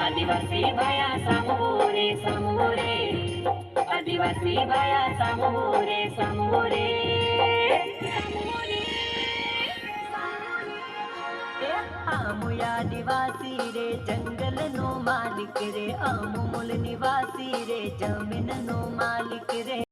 आदिवासी बाया समोरे समोरे, आदिवासी बाया समोरे समोरे, आमु आदिवासी रे जंगल नो मालिक रे, आमु मूल निवासी रे जमीन नो मालिक रे।